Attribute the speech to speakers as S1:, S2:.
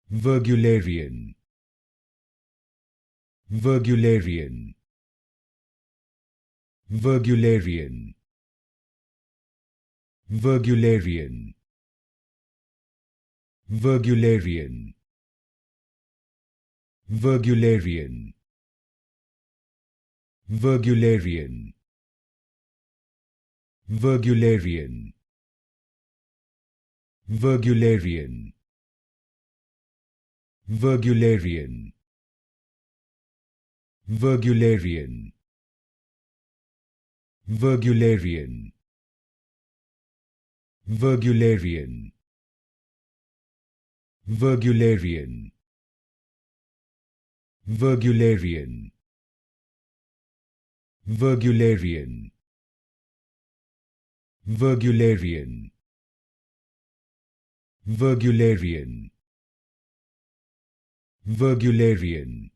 S1: Virgularian, Virgularian, Virgularian, Virgularian, Virgularian, Virgularian, Virgularian, Virgularian, Virgularian, Virgularian, Virgularian, Virgularian, Virgularian, Virgularian, Virgularian, Virgularian, Virgularian, Virgularian, Virgularian,